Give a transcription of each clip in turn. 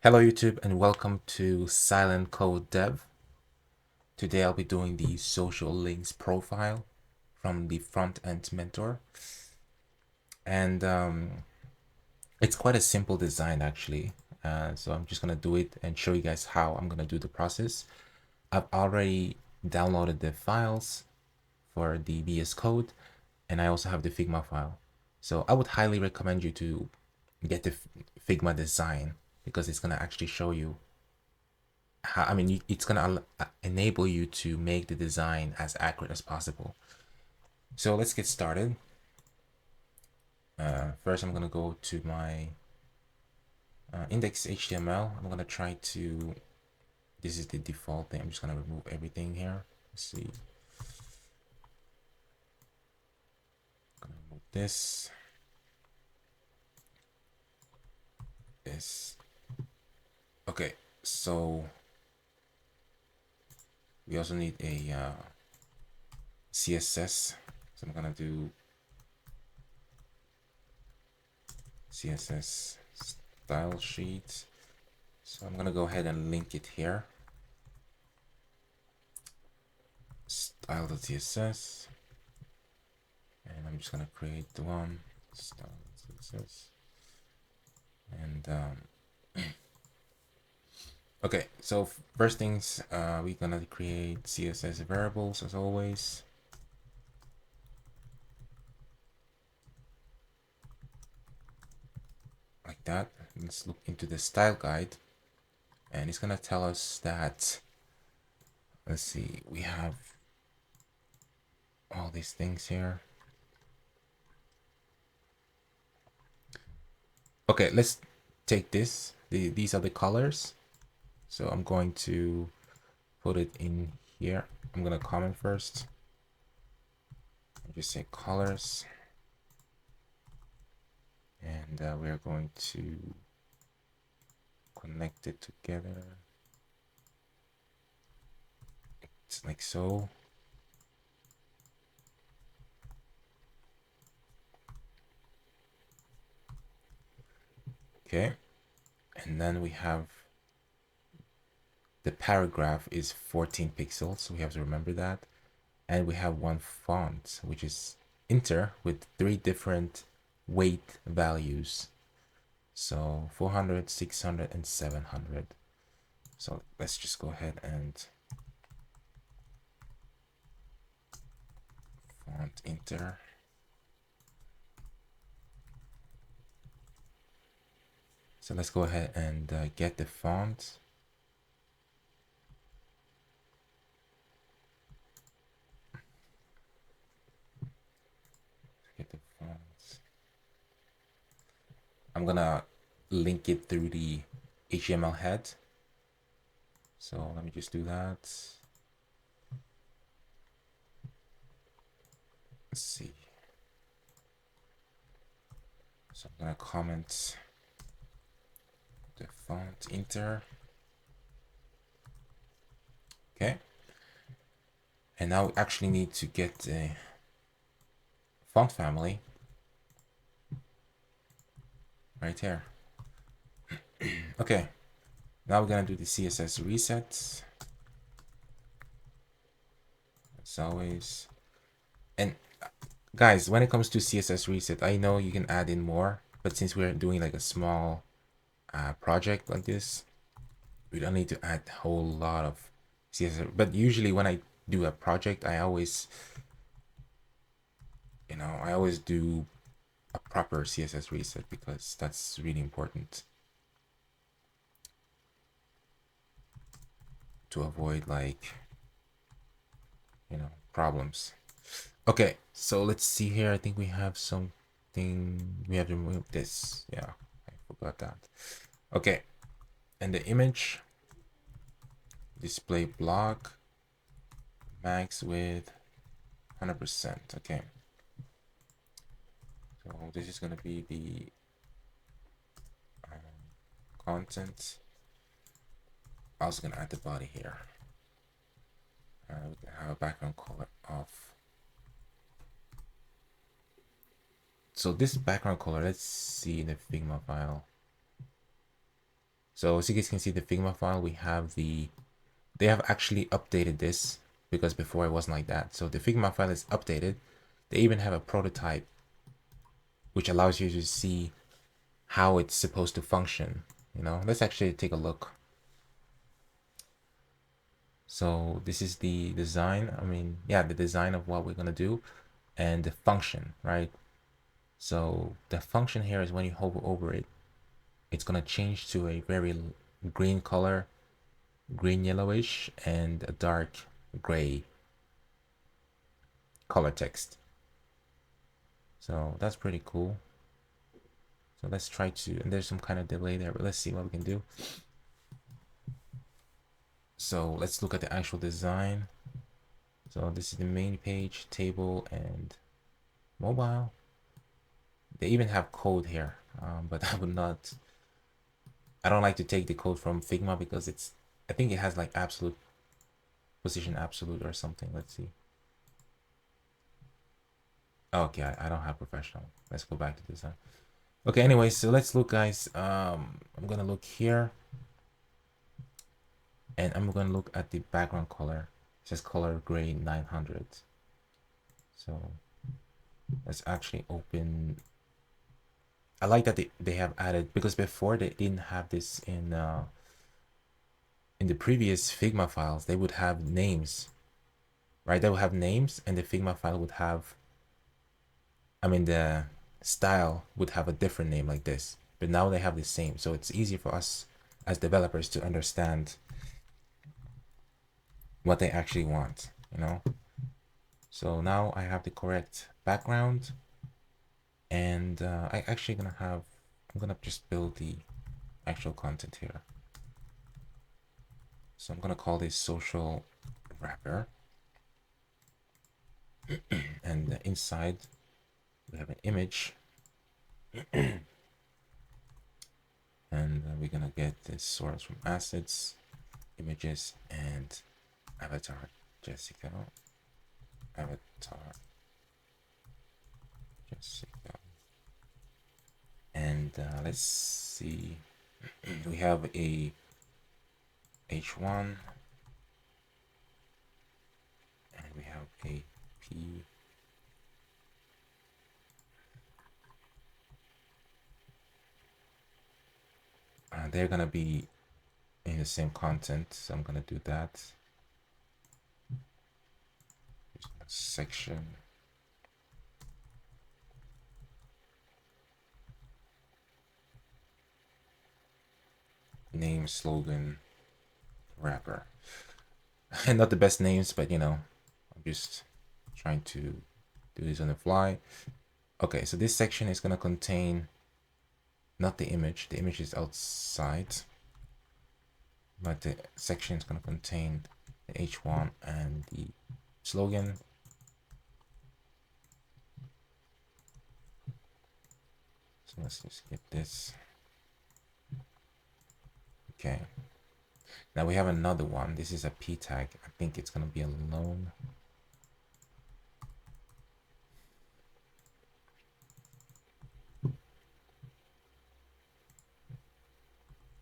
Hello YouTube and welcome to Silent Code Dev. Today I'll be doing the social links profile from the Frontend Mentor. And it's quite a simple design actually. So I'm just gonna do it and show you guys how I'm gonna do the process. I've already downloaded the files for the VS Code and I also have the Figma file. So I would highly recommend you to get the Figma design because it's gonna actually show you it's gonna enable you to make the design as accurate as possible. So let's get started. First, I'm gonna go to my index HTML. I'm gonna try to. This is the default thing. I'm just gonna remove everything here. Let's see. I'm gonna remove this. This. Okay. So we also need a CSS. So I'm gonna do CSS style sheet. So I'm gonna go ahead and link it here. Style.css, and I'm just gonna create the one style.css, and okay. So first things, we're gonna create CSS variables as always. Like that. Let's look into the style guide, and it's gonna tell us that, let's see, we have all these things here. Okay, let's take this. These are the colors. So I'm going to put it in here. I'm gonna comment first. I just say colors, and we're going to connect it together. It's like so. Okay, and then we have the paragraph is 14 pixels, so we have to remember that. And we have one font, which is Inter, with 3 different weight values. So 400, 600, and 700. So let's just go ahead and font Inter. So let's go ahead and get the font. Get the fonts. I'm gonna link it through the HTML head. So let me just do that. Let's see. So I'm gonna comment the font Inter. Okay. And now we actually need to get the font family right here. Okay. Now we're gonna do the CSS resets. As always. And guys, when it comes to CSS reset, I know you can add in more, but since we're doing like a small project like this, we don't need to add a whole lot of CSS. But usually when I do a project, I always do a proper CSS reset because that's really important to avoid like problems. Okay, so let's see here. I think we have something. We have to remove this. Yeah, I forgot that. Okay, and the image display block max with 100%. Okay, so this is gonna be the content. I was gonna add the body here. We can have a background color of. So this background color, let's see in the Figma file. So as you guys can see the Figma file, we have they have actually updated this because before it wasn't like that. So the Figma file is updated. They even have a prototype which allows you to see how it's supposed to function. You know, let's actually take a look. So this is the design. I mean, yeah, the design of what we're gonna do and the function, right? So the function here is when you hover over it, it's gonna change to a very green color, green yellowish, and a dark gray color text. So that's pretty cool. So let's try to, and there's some kind of delay there, but let's see what we can do. So let's look at the actual design. So this is the main page, table, and mobile. They even have code here, but I don't like to take the code from Figma because I think it has like absolute position absolute or something. Let's see. Okay, I don't have professional. Let's go back to design. Okay, anyway, so let's look, guys. I'm gonna look here, and I'm gonna look at the background color. It says color gray 900. So let's actually open. I like that they have added, because before they didn't have this in the previous Figma files. They would have names, right? They would have names, and the Figma file would have, I mean, the style would have a different name like this, but now they have the same. So it's easy for us as developers to understand what they actually want, you know? So now I have the correct background, and I'm gonna just build the actual content here. So I'm gonna call this social wrapper. And inside we have an image. And we're gonna get this source from assets, images, and avatar Jessica. Avatar Jessica. And let's see. We have a H1, and we have a P. They're gonna be in the same content, so I'm gonna do that. Section. Name, slogan, wrapper. And not the best names, but you know, I'm just trying to do this on the fly. Okay, so this section is gonna contain not the image is outside, but the section is gonna contain the H1 and the slogan. So let's just get this. Okay. Now we have another one. This is a P tag. I think it's gonna be alone.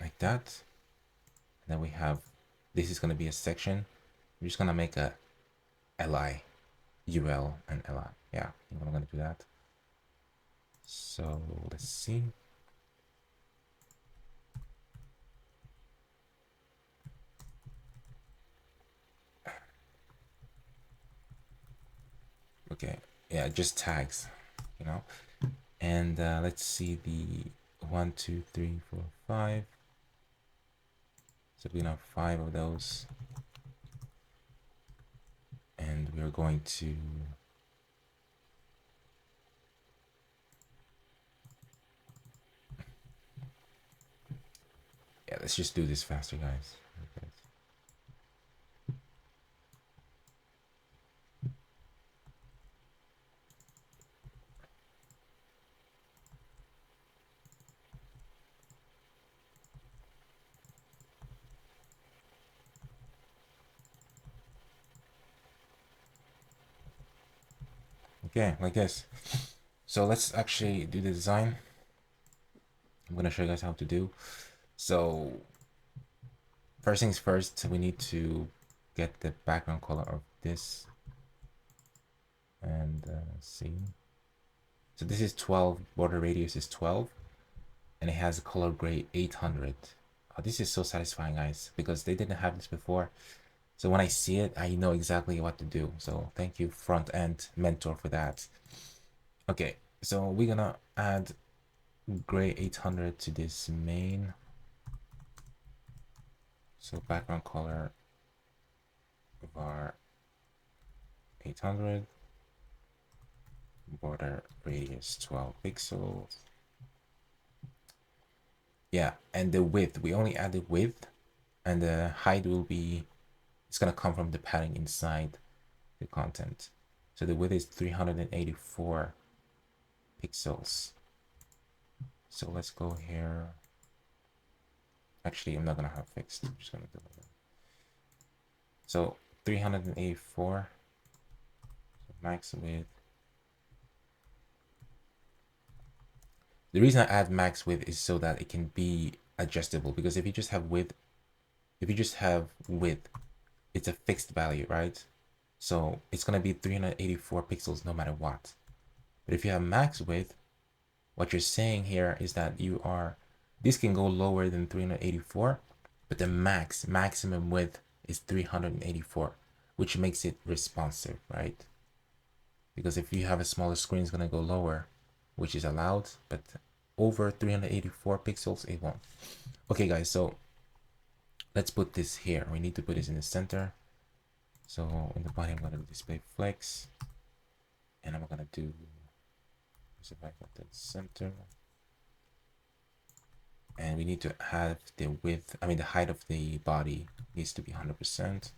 Like that. And then we have, this is gonna be a section. We're just gonna make a li, ul, and li. Yeah, I think I'm gonna do that. So let's see. Okay, yeah, just tags, you know. And let's see the 1, 2, 3, 4, 5. So we're gonna have 5 of those, and we're going to let's just do this faster, guys. Okay, like this. So let's actually do the design. I'm gonna show you guys how to do. So first things first, we need to get the background color of this and see. So this is 12, border radius is 12, and it has a color grade 800. Oh, this is so satisfying, guys, because they didn't have this before. So when I see it, I know exactly what to do. So thank you, Frontend Mentor, for that. Okay, so we're gonna add gray 800 to this main. So background color var 800, border radius 12 pixels. Yeah, and the width, we only add the width, and the height will be, it's gonna come from the padding inside the content. So the width is 384 pixels. So let's go here. Actually, I'm not gonna have fixed. I'm just gonna do it. So 384. So max width. The reason I add max width is so that it can be adjustable, because if you just have width, it's a fixed value, right? So it's gonna be 384 pixels no matter what. But if you have max width, what you're saying here is that this can go lower than 384, but the maximum width is 384, which makes it responsive, right? Because if you have a smaller screen, it's gonna go lower, which is allowed, but over 384 pixels, it won't. Okay, guys, so let's put this here. We need to put this in the center. So in the body, I'm gonna display flex, and I'm gonna do back at the center. And we need to have the width, the height of the body needs to be 100%.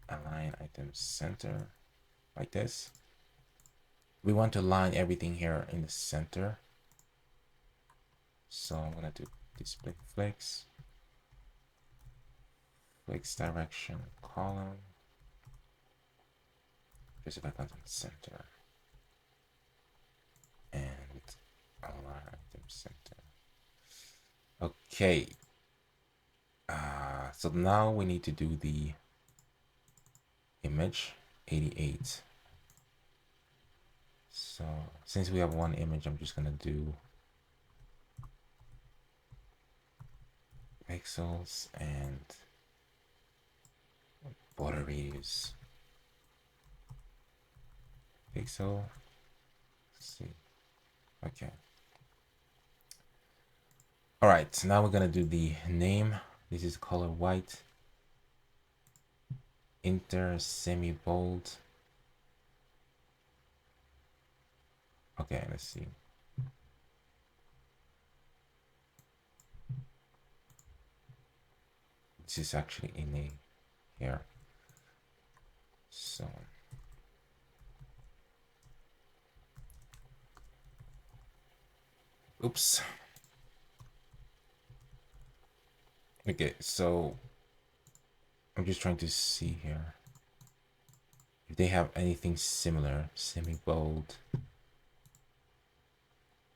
Align item center, like this. We want to align everything here in the center. So I'm gonna do display flex direction column, just back on the center, and align item center. Okay. So now we need to do the image 88. So since we have one image, I'm just gonna do pixels and border radius pixel. Let's see. Okay. All right, now we're gonna do the name. This is color white, inter, semi bold. Okay, let's see. This is actually in a here. So oops. Okay, so I'm just trying to see here if they have anything similar. Semi bold.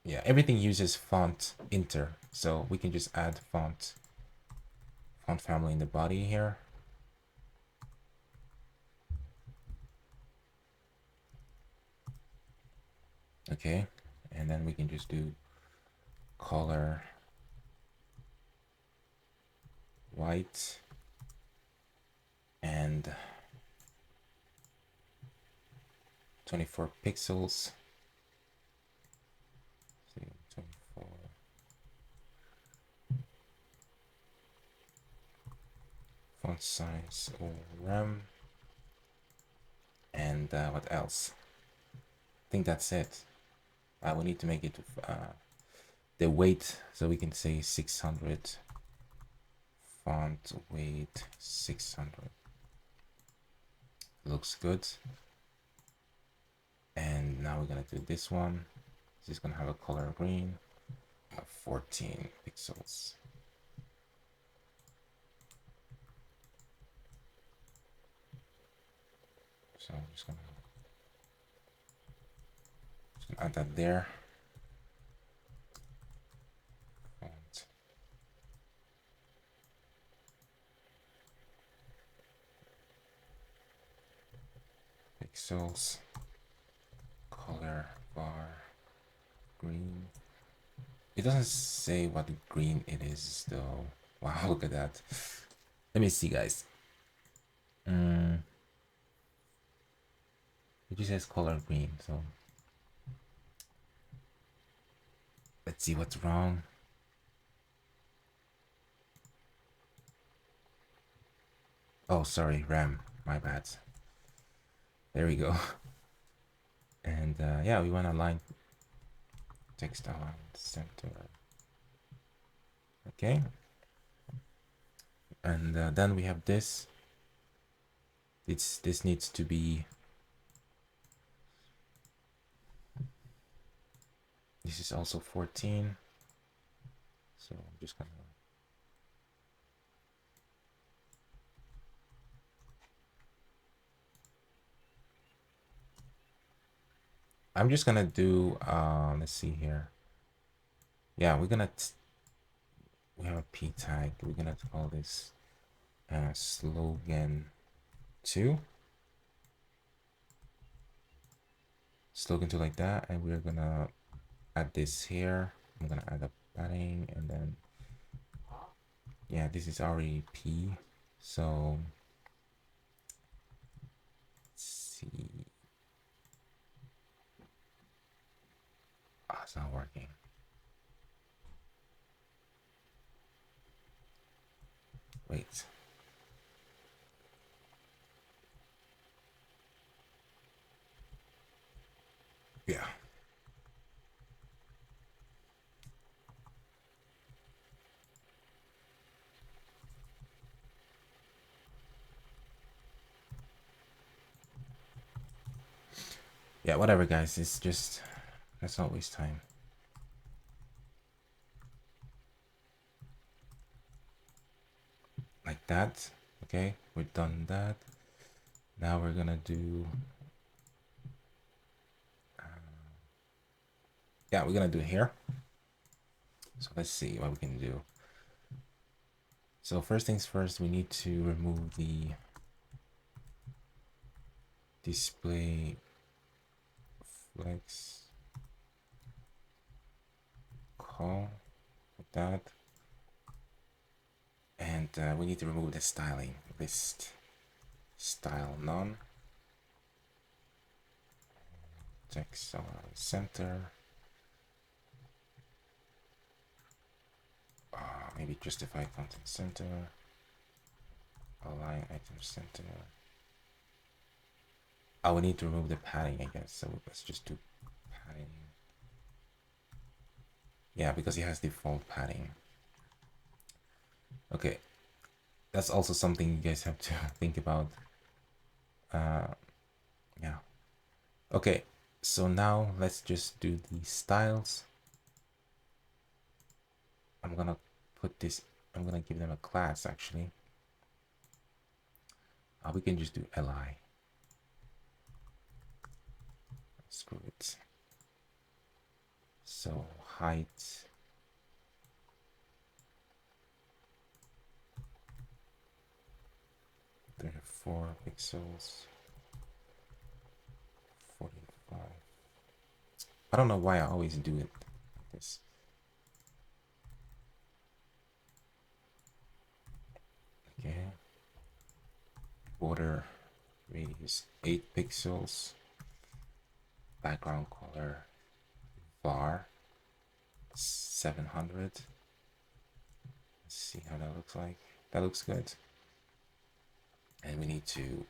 Yeah, everything uses font inter, so we can just add font family in the body here. Okay, and then we can just do color white and 24 pixels. See, 24. Font size or RAM. And what else? I think that's it. We need to make it the weight, so we can say 600. Font weight 600. Looks good. And now we're gonna do this one. This is gonna have a color green of 14 pixels. So I'm just gonna add that there. Font pixels, color var green. It doesn't say what green it is though. Wow, look at that. Let me see, guys. It just says color green, so let's see what's wrong. Oh, sorry, RAM. My bad. There we go. And yeah, we want to align text align center. Okay. And then we have this. This needs to be. This is also 14. So I'm just gonna. I'm just gonna do. Let's see here. Yeah, we're gonna. We have a p tag. We're gonna call this slogan 2. Slogan 2 like that, and we're gonna add this here. I'm gonna add a padding, and then yeah, this is already p. So let's see. Oh, it's not working. Wait. Yeah. Yeah, whatever, guys. It's just, let's not waste time. Like that. Okay, we've done that. Now we're gonna do. Yeah, we're gonna do here. So let's see what we can do. So first things first, we need to remove the display flex call like that. And we need to remove the styling list style none. Text center. Maybe justify content center. Align item center. Oh, we need to remove the padding, I guess. So let's just do padding. Yeah, because it has default padding. Okay, that's also something you guys have to think about. Yeah. Okay, so now let's just do the styles. I'm gonna put this. I'm gonna give them a class actually. We can just do li. Screw it. So height. 34 pixels. 45. I don't know why I always do it like this. Okay. Border radius 8 pixels. Background color var 700. Let's see how that looks like. That looks good. And we need to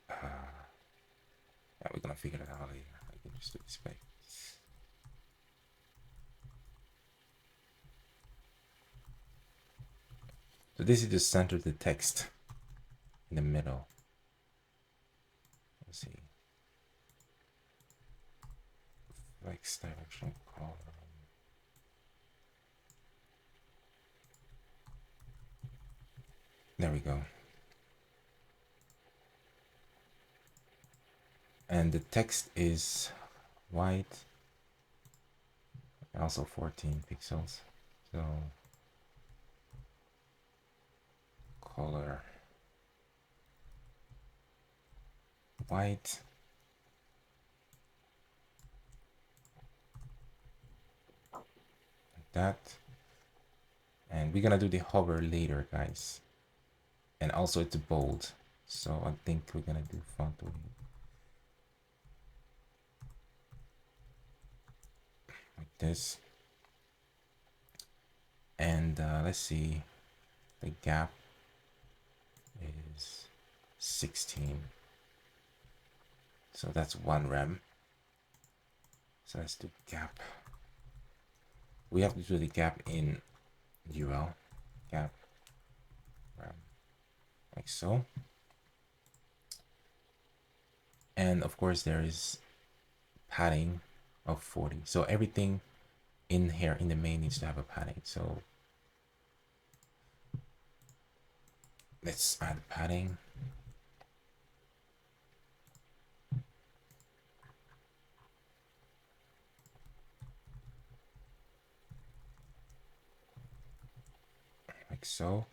yeah, we're gonna figure it out later. I can just do display. So this is just center the text in the middle. Let's see. Flex direction column. There we go. And the text is white, also 14 pixels. So color white. Like that. And we're gonna do the hover later, guys. And also it's bold. So I think we're gonna do font weight like this. And let's see, the gap is 16. So that's 1 rem. So let's do gap. We have to do the gap in UL. Gap rem. Like so. And of course there is padding of 40. So everything in here in the main needs to have a padding. So let's add padding. Like so.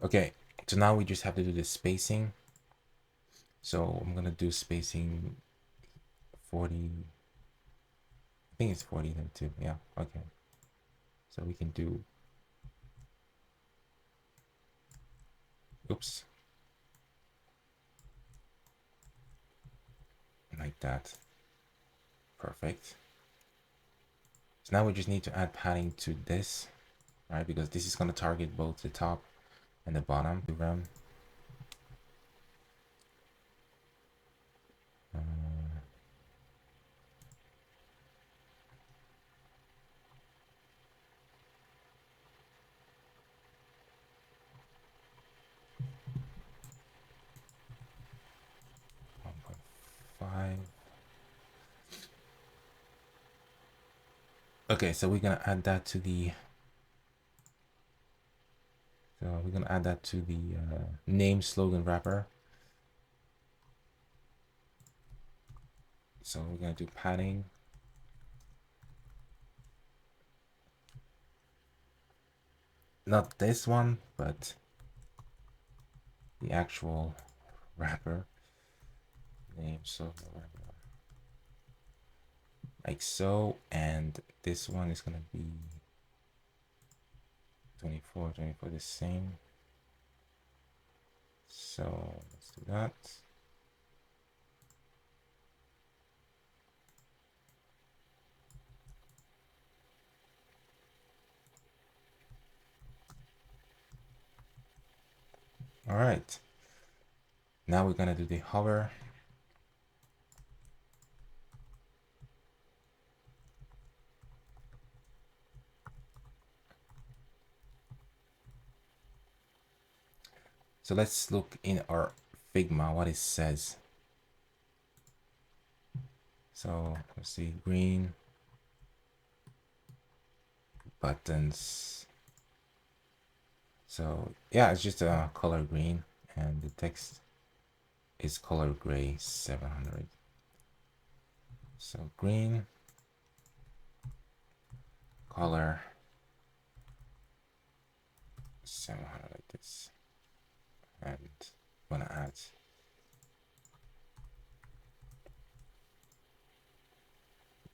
Okay, so now we just have to do the spacing. So I'm gonna do spacing 40. I think it's 40 then too. Yeah, okay. So we can do, oops, like that. Perfect. So now we just need to add padding to this, right? Because this is going to target both the top and the bottom. Rem. 1.5. Okay, so we're gonna add that to the name slogan wrapper. So we're gonna do padding. Not this one, but the actual wrapper. Name slogan wrapper. Like so, and this one is gonna be 24 the same. So let's do that. All right, now we're gonna do the hover. So let's look in our Figma what it says. So let's see, green buttons. So yeah, it's just a color green, and the text is color gray 700. So green color 700 like this, and I'm gonna add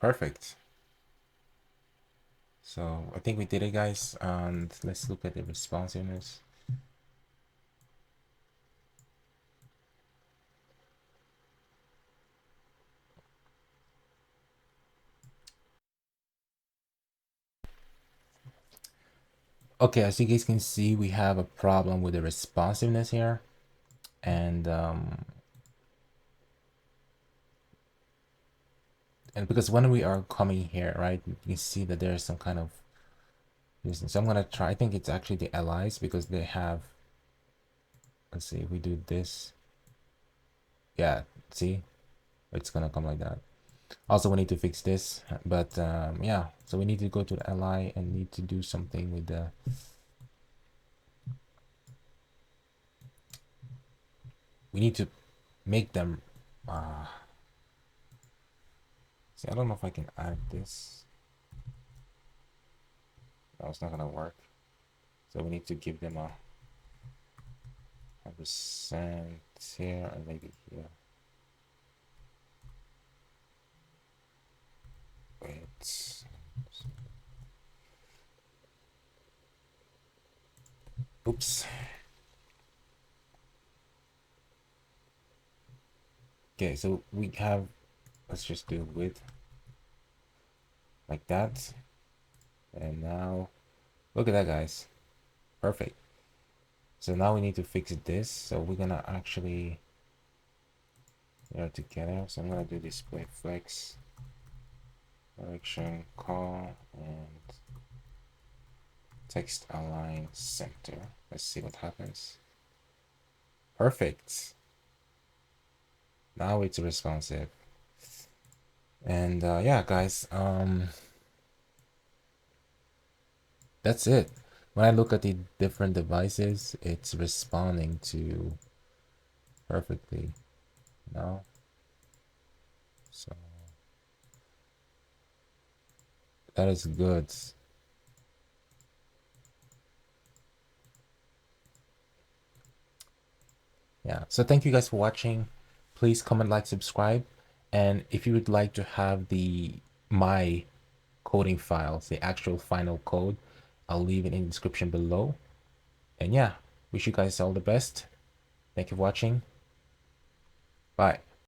perfect. So I think we did it, guys, and let's look at the responsiveness. Okay, as you guys can see, we have a problem with the responsiveness here, and because when we are coming here, right, you can see that there's some kind of reason. So I'm gonna try. I think it's actually the allies because they have. Let's see if we do this. Yeah, see, it's gonna come like that. Also, we need to fix this, but yeah. So we need to go to the ally and need to do something with the. We need to make them. See, I don't know if I can add this. No, it's not gonna work. So we need to give them a 100% here and maybe here. Wait. Oops. Okay, so we have, let's just do width like that. And now, look at that, guys. Perfect. So now we need to fix this. So we're gonna actually they are together. So I'm gonna do display flex, direction call, and text align center. Let's see what happens. Perfect. Now it's responsive. And yeah, guys, that's it. When I look at the different devices, it's responding to perfectly, you know. So that is good. Yeah, so thank you guys for watching. Please comment, like, subscribe, and if you would like to have the my coding files, the actual final code, I'll leave it in the description below. And yeah, wish you guys all the best. Thank you for watching. Bye.